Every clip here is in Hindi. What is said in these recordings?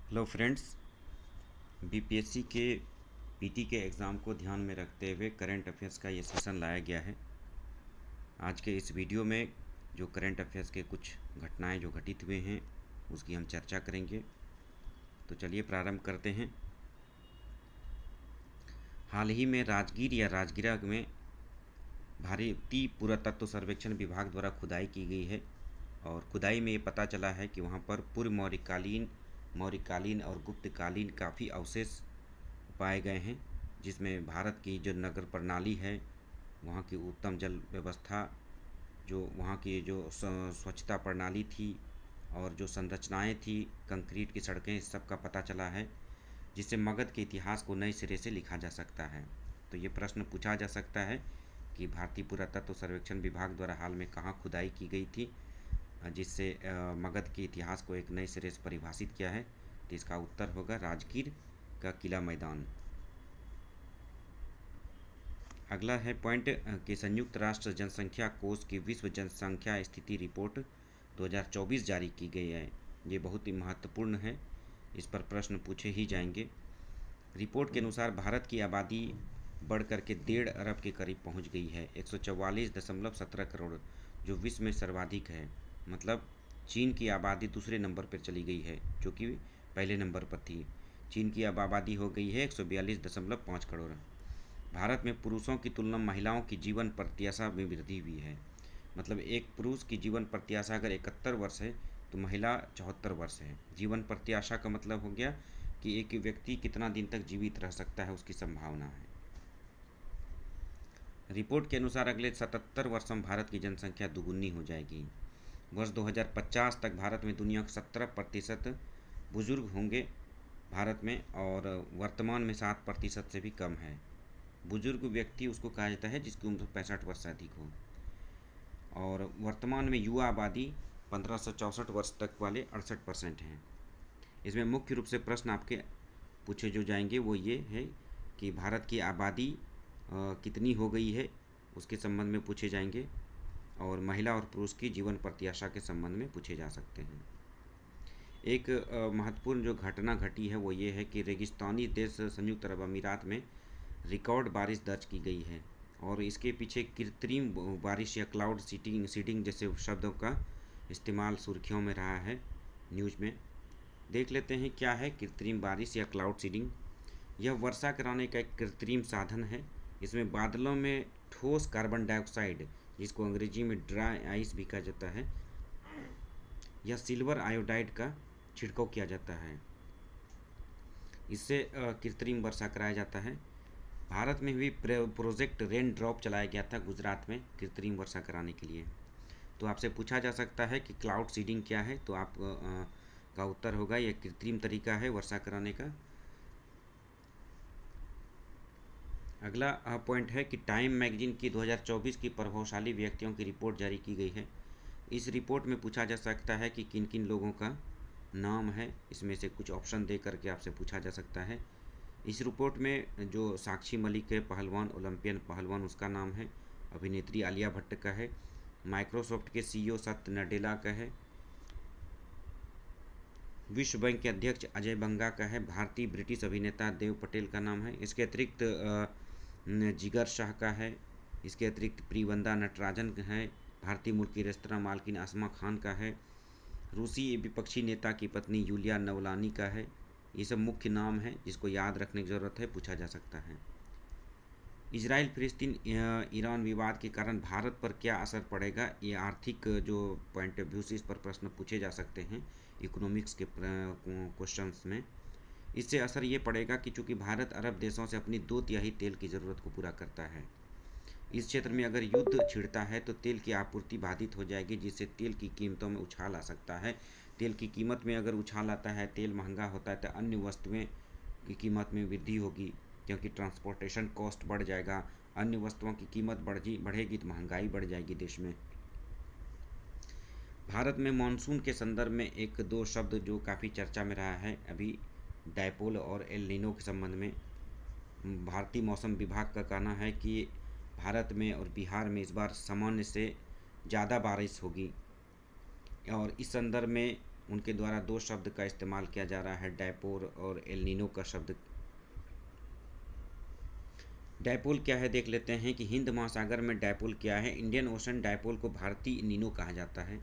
Hello friends. बीपीएससी के पीटी के एग्ज़ाम को ध्यान में रखते हुए करंट अफेयर्स का ये सेशन लाया गया है। आज के इस वीडियो में जो करंट अफेयर्स के कुछ घटनाएं जो घटित हुए हैं उसकी हम चर्चा करेंगे। तो चलिए प्रारंभ करते हैं। हाल ही में राजगीर या राजगिरा में भारतीय पुरातत्व सर्वेक्षण विभाग द्वारा खुदाई की गई है और खुदाई में ये पता चला है कि वहाँ पर पूर्व मौर्यकालीन और गुप्तकालीन काफ़ी अवशेष पाए गए हैं, जिसमें भारत की जो नगर प्रणाली है, वहाँ की उत्तम जल व्यवस्था, जो वहाँ की जो स्वच्छता प्रणाली थी और जो संरचनाएं थी, कंक्रीट की सड़कें, इस सब का पता चला है, जिससे मगध के इतिहास को नए सिरे से लिखा जा सकता है। तो ये प्रश्न पूछा जा सकता है कि भारतीय पुरातत्व सर्वेक्षण विभाग द्वारा हाल में कहाँ खुदाई की गई थी जिससे मगध के इतिहास को एक नए सिरे से परिभाषित किया है। तो इसका उत्तर होगा राजगीर का किला मैदान। अगला है पॉइंट कि संयुक्त राष्ट्र जनसंख्या कोष की विश्व जनसंख्या स्थिति रिपोर्ट 2024 जारी की गई है। ये बहुत ही महत्वपूर्ण है, इस पर प्रश्न पूछे ही जाएंगे। रिपोर्ट के अनुसार भारत की आबादी बढ़ कर के 1.5 अरब के करीब पहुंच गई है, 144.17 करोड़, जो विश्व में सर्वाधिक है। मतलब चीन की आबादी दूसरे नंबर पर चली गई है, जो कि पहले नंबर पर थी। चीन की अब आबादी हो गई है 142.5 करोड़। भारत में पुरुषों की तुलना महिलाओं की जीवन प्रत्याशा में वृद्धि हुई है। मतलब एक पुरुष की जीवन प्रत्याशा अगर 71 वर्ष है तो महिला 74 वर्ष है। जीवन प्रत्याशा का मतलब हो गया कि एक व्यक्ति कितना दिन तक जीवित रह सकता है, उसकी संभावना है। रिपोर्ट के अनुसार अगले 77 वर्षों में भारत की जनसंख्या दुगुनी हो जाएगी। वर्ष 2050 तक भारत में दुनिया के 17% बुजुर्ग होंगे भारत में, और वर्तमान में 7% से भी कम है। बुजुर्ग व्यक्ति उसको कहा जाता है जिसकी उम्र 65 वर्ष से अधिक हो, और वर्तमान में युवा आबादी 1564 वर्ष तक वाले 68% हैं। इसमें मुख्य रूप से प्रश्न आपके पूछे जो जाएंगे वो ये है कि भारत की आबादी कितनी हो गई है, उसके संबंध में पूछे जाएंगे, और महिला और पुरुष की जीवन प्रत्याशा के संबंध में पूछे जा सकते हैं। एक महत्वपूर्ण जो घटना घटी है वो ये है कि रेगिस्तानी देश संयुक्त अरब अमीरात में रिकॉर्ड बारिश दर्ज की गई है, और इसके पीछे कृत्रिम बारिश या क्लाउड सीडिंग जैसे शब्दों का इस्तेमाल सुर्खियों में रहा है न्यूज़ में। देख लेते हैं क्या है कृत्रिम बारिश या क्लाउड सीडिंग। यह वर्षा कराने का एक कृत्रिम साधन है। इसमें बादलों में ठोस कार्बन डाइऑक्साइड, जिसको अंग्रेजी में ड्राई आइस भी कहा जाता है, या सिल्वर आयोडाइड का छिड़काव किया जाता है। इससे कृत्रिम वर्षा कराया जाता है। भारत में भी प्रोजेक्ट रेन ड्रॉप चलाया गया था गुजरात में कृत्रिम वर्षा कराने के लिए। तो आपसे पूछा जा सकता है कि क्लाउड सीडिंग क्या है, तो आप का उत्तर होगा यह कृत्रिम तरीका है वर्षा कराने का। अगला पॉइंट है कि टाइम मैगजीन की 2024 की प्रभावशाली व्यक्तियों की रिपोर्ट जारी की गई है। इस रिपोर्ट में पूछा जा सकता है कि किन किन लोगों का नाम है, इसमें से कुछ ऑप्शन दे करके आपसे पूछा जा सकता है। इस रिपोर्ट में जो साक्षी मलिक है, पहलवान, ओलंपियन पहलवान, उसका नाम है। अभिनेत्री आलिया भट्ट का है। माइक्रोसॉफ्ट के सीईओ सत्य नडेला का है। विश्व बैंक के अध्यक्ष अजय बंगा का है। भारतीय ब्रिटिश अभिनेता देव पटेल का नाम है। इसके अतिरिक्त जिगर शाह का है। इसके अतिरिक्त प्रियवंदा नटराजन है। भारतीय मूल की रेस्तरां मालकिन आसमा खान का है। रूसी विपक्षी नेता की पत्नी यूलिया नवलानी का है। ये सब मुख्य नाम है जिसको याद रखने की ज़रूरत है, पूछा जा सकता है। इजराइल फिलिस्तीन ईरान विवाद के कारण भारत पर क्या असर पड़ेगा, ये आर्थिक जो पॉइंट ऑफ व्यू से इस पर प्रश्न पूछे जा सकते हैं इकोनॉमिक्स के क्वेश्चंस में। इससे असर ये पड़ेगा कि चूँकि भारत अरब देशों से अपनी 2/3 तेल की ज़रूरत को पूरा करता है, इस क्षेत्र में अगर युद्ध छिड़ता है तो तेल की आपूर्ति बाधित हो जाएगी, जिससे तेल की कीमतों में उछाल आ सकता है। तेल की कीमत में अगर उछाल आता है, तेल महंगा होता है, तो अन्य वस्तुएं की कीमत में वृद्धि होगी, क्योंकि ट्रांसपोर्टेशन कॉस्ट बढ़ जाएगा। अन्य वस्तुओं की कीमत बढ़ेगी तो महंगाई बढ़ जाएगी देश में। भारत में मानसून के संदर्भ में एक दो शब्द जो काफ़ी चर्चा में रहा है अभी, डायपोल और एल नीनो के संबंध में। भारतीय मौसम विभाग का कहना है कि भारत में और बिहार में इस बार सामान्य से ज़्यादा बारिश होगी, और इस संदर्भ में उनके द्वारा दो शब्द का इस्तेमाल किया जा रहा है, डायपोल और एल नीनो का शब्द। डायपोल क्या है देख लेते हैं कि हिंद महासागर में डायपोल क्या है। इंडियन ओशन डायपोल को भारतीय नीनो कहा जाता है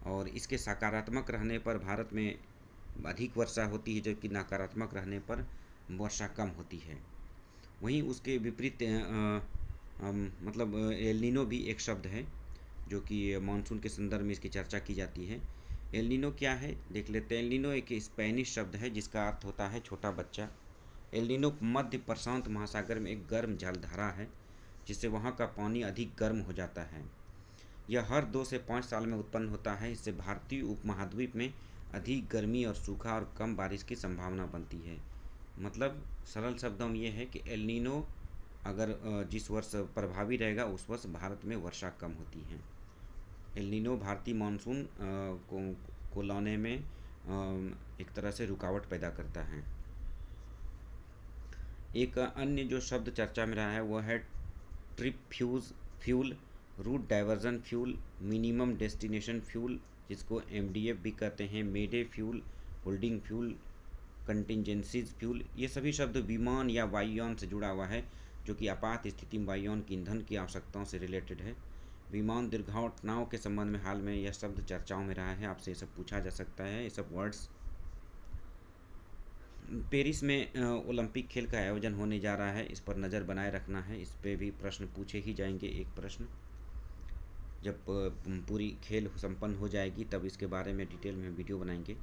और इसके सकारात्मक रहने पर भारत में अधिक वर्षा होती है, जबकि नकारात्मक रहने पर वर्षा कम होती है। वहीं उसके विपरीत मतलब एल नीनो भी एक शब्द है जो कि मानसून के संदर्भ में इसकी चर्चा की जाती है। एल नीनो क्या है देख लेते हैं। एल नीनो एक स्पेनिश शब्द है जिसका अर्थ होता है छोटा बच्चा। एल नीनो मध्य प्रशांत महासागर में एक गर्म जलधारा है जिससे वहाँ का पानी अधिक गर्म हो जाता है। यह हर 2 से 5 साल में उत्पन्न होता है। इससे भारतीय उपमहाद्वीप में अधिक गर्मी और सूखा और कम बारिश की संभावना बनती है। मतलब सरल शब्दों में यह है कि एल नीनो अगर जिस वर्ष प्रभावी रहेगा उस वर्ष भारत में वर्षा कम होती है। एल नीनो भारतीय मानसून को लाने में एक तरह से रुकावट पैदा करता है। एक अन्य जो शब्द चर्चा में रहा है वह है trip fuel, route diversion fuel, minimum destination fuel, जिसको एमडीएफ भी कहते हैं, mayday fuel, holding fuel, contingencies fuel. ये सभी शब्द विमान या वायुयान से जुड़ा हुआ है, जो कि आपात स्थिति में वायुयान की ईंधन की आवश्यकताओं से रिलेटेड है। विमान दुर्घटनाओं के संबंध में हाल में यह शब्द चर्चाओं में रहा है। आपसे ये सब पूछा जा सकता है, ये सब वर्ड्स। पेरिस में ओलंपिक खेल का आयोजन होने जा रहा है, इस पर नज़र बनाए रखना है। इस पर भी प्रश्न पूछे ही जाएंगे। एक प्रश्न जब पूरी खेल संपन्न हो जाएगी तब इसके बारे में डिटेल में वीडियो बनाएंगे।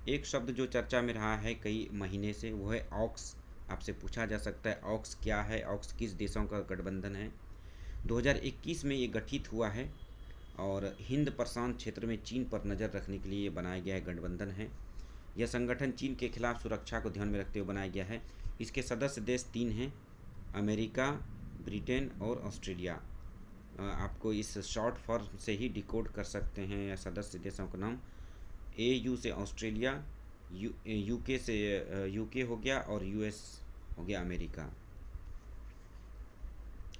एक शब्द जो चर्चा में रहा है कई महीने से वो है ऑक्स। आपसे पूछा जा सकता है ऑक्स क्या है, ऑक्स किस देशों का गठबंधन है। 2021 में ये गठित हुआ है और हिंद प्रशांत क्षेत्र में चीन पर नज़र रखने के लिए बनाया गया है गठबंधन है। यह संगठन चीन के खिलाफ सुरक्षा को ध्यान में रखते हुए बनाया गया है। इसके सदस्य देश 3 हैं, अमेरिका, ब्रिटेन और ऑस्ट्रेलिया। आपको इस शॉर्ट फॉर्म से ही डिकोड कर सकते हैं या सदस्य देशों का नाम। AU से ऑस्ट्रेलिया, यूके से यूके हो गया और US हो गया अमेरिका।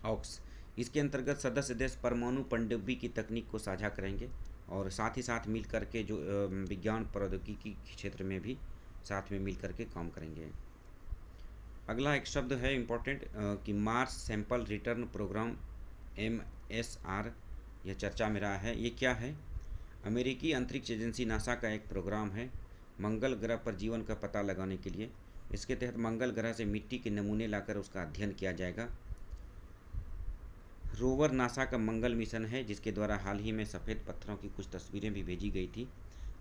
ऑक्स इसके अंतर्गत सदस्य देश परमाणु पनडुब्बी की तकनीक को साझा करेंगे और साथ ही साथ मिल करके जो विज्ञान प्रौद्योगिकी क्षेत्र में भी साथ में मिल करके काम करेंगे। अगला एक शब्द है इम्पोर्टेंट कि Mars sample return programme MSR, यह चर्चा में रहा है। ये क्या है? अमेरिकी अंतरिक्ष एजेंसी नासा का एक प्रोग्राम है मंगल ग्रह पर जीवन का पता लगाने के लिए। इसके तहत मंगल ग्रह से मिट्टी के नमूने लाकर उसका अध्ययन किया जाएगा। रोवर नासा का मंगल मिशन है जिसके द्वारा हाल ही में सफ़ेद पत्थरों की कुछ तस्वीरें भी भेजी गई थी।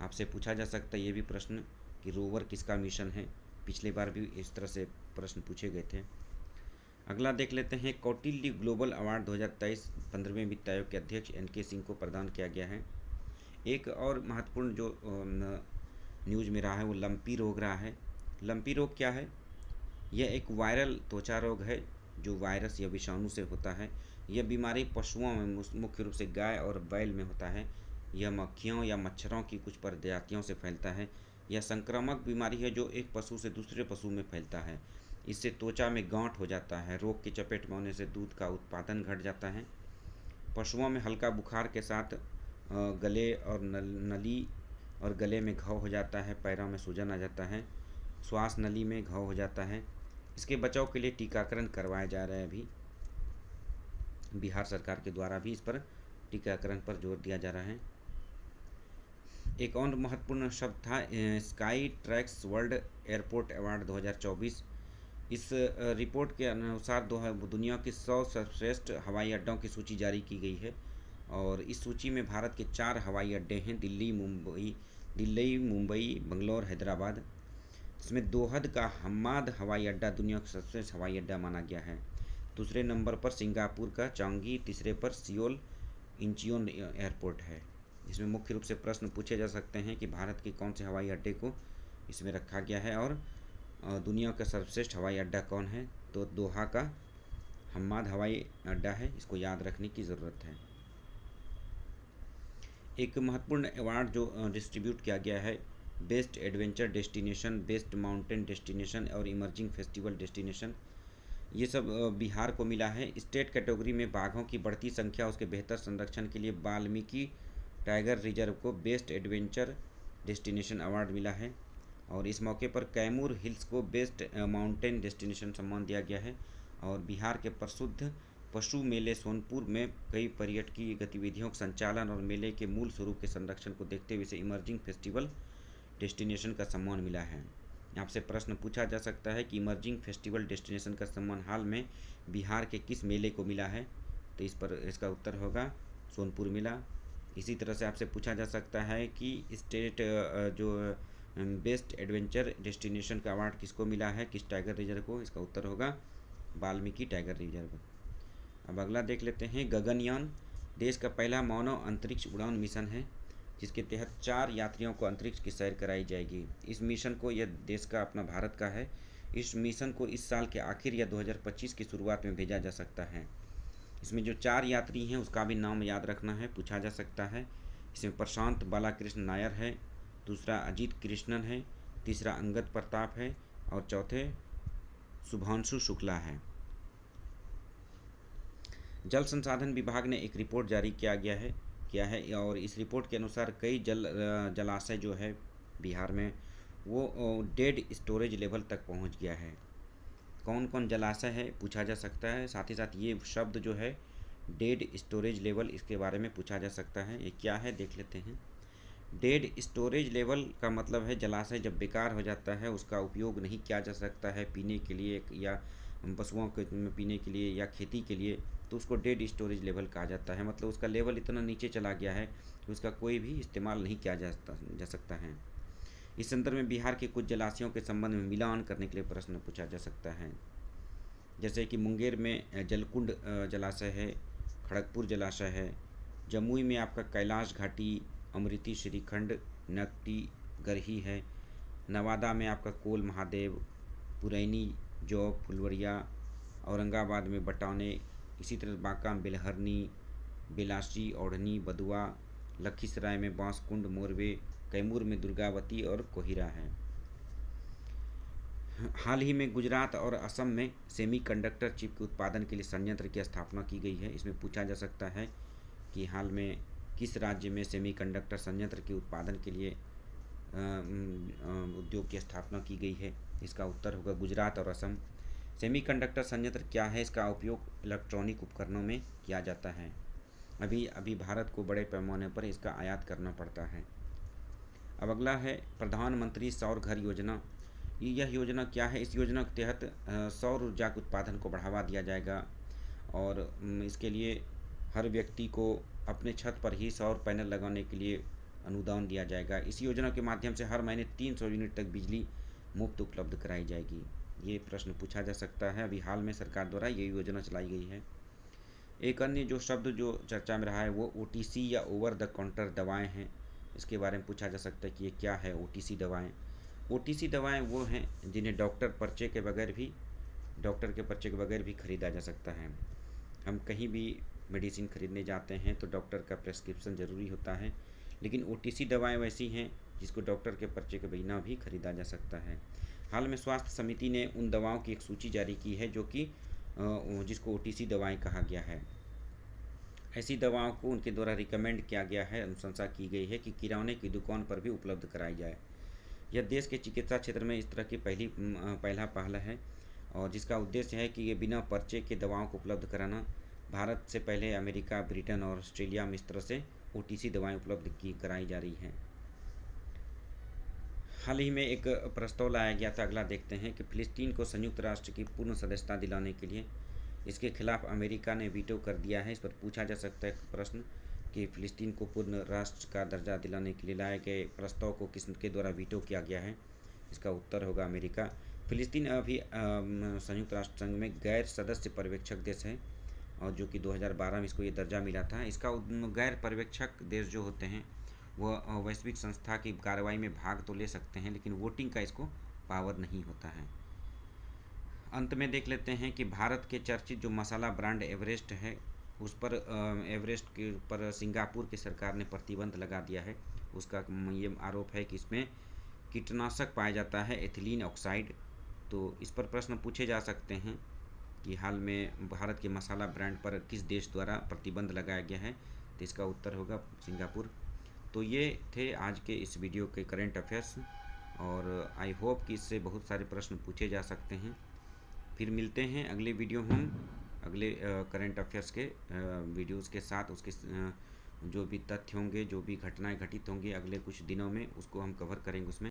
आपसे पूछा जा सकता है ये भी प्रश्न कि रोवर किसका मिशन है। पिछले बार भी इस तरह से प्रश्न पूछे गए थे। अगला देख लेते हैं कौटिल्य ग्लोबल अवार्ड 2023 15वें वित्त आयोग के अध्यक्ष NK सिंह को प्रदान किया गया है। एक और महत्वपूर्ण जो न्यूज़ में रहा है वो लंपी रोग रहा है। लंपी रोग क्या है? यह एक वायरल त्वचा रोग है जो वायरस या विषाणु से होता है। यह बीमारी पशुओं में मुख्य रूप से गाय और बैल में होता है। यह मक्खियों या मच्छरों की कुछ प्रजातियों से फैलता है। यह संक्रामक बीमारी है जो एक पशु से दूसरे पशु में फैलता है। इससे त्वचा में गांठ हो जाता है। रोग की चपेट में होने से दूध का उत्पादन घट जाता है। पशुओं में हल्का बुखार के साथ गले और नली और गले में घाव हो जाता है। पैरों में सूजन आ जाता है। श्वास नली में घाव हो जाता है। इसके बचाव के लिए टीकाकरण करवाया जा रहा है। अभी बिहार सरकार के द्वारा भी इस पर टीकाकरण पर जोर दिया जा रहा है। एक और महत्वपूर्ण शब्द था sky tracks world airport award 2024। इस रिपोर्ट के अनुसार दुनिया की 100 सर्वश्रेष्ठ हवाई अड्डों की सूची जारी की गई है और इस सूची में भारत के 4 हवाई अड्डे हैं, दिल्ली, मुंबई, बंगलौर, हैदराबाद। इसमें दोहद का हम्माद हवाई अड्डा दुनिया का सबसे हवाई अड्डा माना गया है। दूसरे नंबर पर सिंगापुर का चांगी, तीसरे पर सियोल इंचियोन एयरपोर्ट है। इसमें मुख्य रूप से प्रश्न पूछे जा सकते हैं कि भारत के कौन से हवाई अड्डे को इसमें रखा गया है और दुनिया का सर्वश्रेष्ठ हवाई अड्डा कौन है। तो दोहा का हम्माद हवाई अड्डा है, इसको याद रखने की ज़रूरत है। एक महत्वपूर्ण अवार्ड जो डिस्ट्रीब्यूट किया गया है best adventure destination, best mountain destination और इमर्जिंग फेस्टिवल डेस्टिनेशन, ये सब बिहार को मिला है। स्टेट कैटेगरी में बाघों की बढ़ती संख्या उसके बेहतर संरक्षण के लिए वाल्मीकि टाइगर रिजर्व को बेस्ट एडवेंचर डेस्टिनेशन अवार्ड मिला है। और इस मौके पर कैमूर हिल्स को बेस्ट माउंटेन डेस्टिनेशन सम्मान दिया गया है। और बिहार के प्रसिद्ध पशु मेले सोनपुर में कई पर्यटकीय गतिविधियों के संचालन और मेले के मूल स्वरूप के संरक्षण को देखते हुए इसे इमर्जिंग फेस्टिवल डेस्टिनेशन का सम्मान मिला है। आपसे प्रश्न पूछा जा सकता है कि इमर्जिंग फेस्टिवल डेस्टिनेशन का सम्मान हाल में बिहार के किस मेले को मिला है, तो इस पर इसका उत्तर होगा सोनपुर मेला। इसी तरह से आपसे पूछा जा सकता है कि स्टेट जो बेस्ट एडवेंचर डेस्टिनेशन का अवार्ड किसको मिला है, किस टाइगर रिजर्व को, इसका उत्तर होगा वाल्मीकि टाइगर रिजर्व। अब अगला देख लेते हैं। गगनयान देश का पहला मानव अंतरिक्ष उड़ान मिशन है जिसके तहत 4 यात्रियों को अंतरिक्ष की सैर कराई जाएगी। इस मिशन को, यह देश का अपना भारत का है, इस मिशन को इस साल के आखिर या 2025 की शुरुआत में भेजा जा सकता है। इसमें जो 4 यात्री हैं उसका भी नाम याद रखना है, पूछा जा सकता है। इसमें प्रशांत बालाकृष्ण नायर है, दूसरा अजीत कृष्णन है, तीसरा अंगद प्रताप है और चौथे शुभांशु शुक्ला है। जल संसाधन विभाग ने एक रिपोर्ट जारी किया है और इस रिपोर्ट के अनुसार कई जलाशय जो है बिहार में वो डेड स्टोरेज लेवल तक पहुंच गया है। कौन कौन जलाशय है पूछा जा सकता है। साथ ही साथ ये शब्द जो है डेड स्टोरेज लेवल, इसके बारे में पूछा जा सकता है, ये क्या है देख लेते हैं। डेड स्टोरेज लेवल का मतलब है जलाशय जब बेकार हो जाता है, उसका उपयोग नहीं किया जा सकता है पीने के लिए या पशुओं के पीने के लिए या खेती के लिए, तो उसको डेड स्टोरेज लेवल कहा जाता है। मतलब उसका लेवल इतना नीचे चला गया है कि उसका कोई भी इस्तेमाल नहीं किया जा सकता है। इस संदर्भ में बिहार के कुछ जलाशयों के संबंध में मिलान करने के लिए प्रश्न पूछा जा सकता है। जैसे कि मुंगेर में जलकुंड जलाशय है, खड़गपुर जलाशय है, जमुई में आपका कैलाश घाटी, अमृति श्रीखंड, नकटी गरही है, नवादा में आपका कोल महादेव, पुरैनी जौक फुलवरिया, औरंगाबाद में बटौने, इसी तरह बांका में बेलहरनी, बेलासी ओढ़नी बदुआ, लखीसराय में बांसकुंड मोरवे, कैमूर में दुर्गावती और कोहिरा है। हाल ही में गुजरात और असम में सेमीकंडक्टर चिप के उत्पादन के लिए संयंत्र की स्थापना की गई है। इसमें पूछा जा सकता है कि हाल में किस राज्य में सेमीकंडक्टर संयंत्र के उत्पादन के लिए उद्योग की स्थापना की गई है, इसका उत्तर होगा गुजरात और असम। सेमीकंडक्टर संयंत्र क्या है, इसका उपयोग इलेक्ट्रॉनिक उपकरणों में किया जाता है। अभी भारत को बड़े पैमाने पर इसका आयात करना पड़ता है। अब अगला है प्रधानमंत्री सौर घर योजना। यह योजना क्या है, इस योजना के तहत सौर ऊर्जा के उत्पादन को बढ़ावा दिया जाएगा और इसके लिए हर व्यक्ति को अपने छत पर ही सौर पैनल लगाने के लिए अनुदान दिया जाएगा। इस योजना के माध्यम से हर महीने 300 यूनिट तक बिजली मुफ्त उपलब्ध कराई जाएगी। ये प्रश्न पूछा जा सकता है। अभी हाल में सरकार द्वारा ये योजना चलाई गई है। एक अन्य जो शब्द जो चर्चा में रहा है वो OTC या ओवर द काउंटर दवाएं हैं। इसके बारे में पूछा जा सकता है कि ये क्या है OTC दवाएं। OTC दवाएं वो हैं जिन्हें डॉक्टर के पर्चे के बगैर भी खरीदा जा सकता है। हम कहीं भी मेडिसिन खरीदने जाते हैं तो डॉक्टर का प्रेस्क्रिप्शन ज़रूरी होता है, लेकिन OTC दवाएं वैसी हैं जिसको डॉक्टर के पर्चे के बिना भी खरीदा जा सकता है। हाल में स्वास्थ्य समिति ने उन दवाओं की एक सूची जारी की है जो कि जिसको OTC दवाएं कहा गया है। ऐसी दवाओं को उनके द्वारा रिकमेंड किया गया है, अनुशंसा की गई है कि किराने की दुकान पर भी उपलब्ध कराई जाए। यह देश के चिकित्सा क्षेत्र में इस तरह की पहला पहल है और जिसका उद्देश्य है कि ये बिना पर्चे के दवाओं को उपलब्ध कराना। भारत से पहले अमेरिका, ब्रिटेन और ऑस्ट्रेलिया में इस तरह से OTC दवाएं उपलब्ध कराई जा रही हैं। हाल ही में एक प्रस्ताव लाया गया था, अगला देखते हैं कि फिलिस्तीन को संयुक्त राष्ट्र की पूर्ण सदस्यता दिलाने के लिए इसके खिलाफ अमेरिका ने वीटो कर दिया है। इस पर पूछा जा सकता है प्रश्न कि फिलिस्तीन को पूर्ण राष्ट्र का दर्जा दिलाने के लिए लाए गए प्रस्ताव को किसके द्वारा वीटो किया गया है, इसका उत्तर होगा अमेरिका। फिलिस्तीन अभी संयुक्त राष्ट्र संघ में गैर सदस्य पर्यवेक्षक देश है और जो कि 2012 में इसको ये दर्जा मिला था। इसका गैर पर्यवेक्षक देश जो होते हैं वह वैश्विक संस्था की कार्रवाई में भाग तो ले सकते हैं, लेकिन वोटिंग का इसको पावर नहीं होता है। अंत में देख लेते हैं कि भारत के चर्चित जो मसाला ब्रांड एवरेस्ट है उस पर एवरेस्ट के ऊपर सिंगापुर की सरकार ने प्रतिबंध लगा दिया है। उसका ये आरोप है कि इसमें कीटनाशक पाया जाता है, एथिलीन ऑक्साइड। तो इस पर प्रश्न पूछे जा सकते हैं कि हाल में भारत के मसाला ब्रांड पर किस देश द्वारा प्रतिबंध लगाया गया है, तो इसका उत्तर होगा सिंगापुर। तो ये थे आज के इस वीडियो के करंट अफेयर्स, और आई होप कि इससे बहुत सारे प्रश्न पूछे जा सकते हैं। फिर मिलते हैं अगले वीडियो हम अगले करंट अफेयर्स के वीडियोस के साथ। उसके जो भी तथ्य होंगे, जो भी घटनाएं घटित होंगी अगले कुछ दिनों में, उसको हम कवर करेंगे उसमें।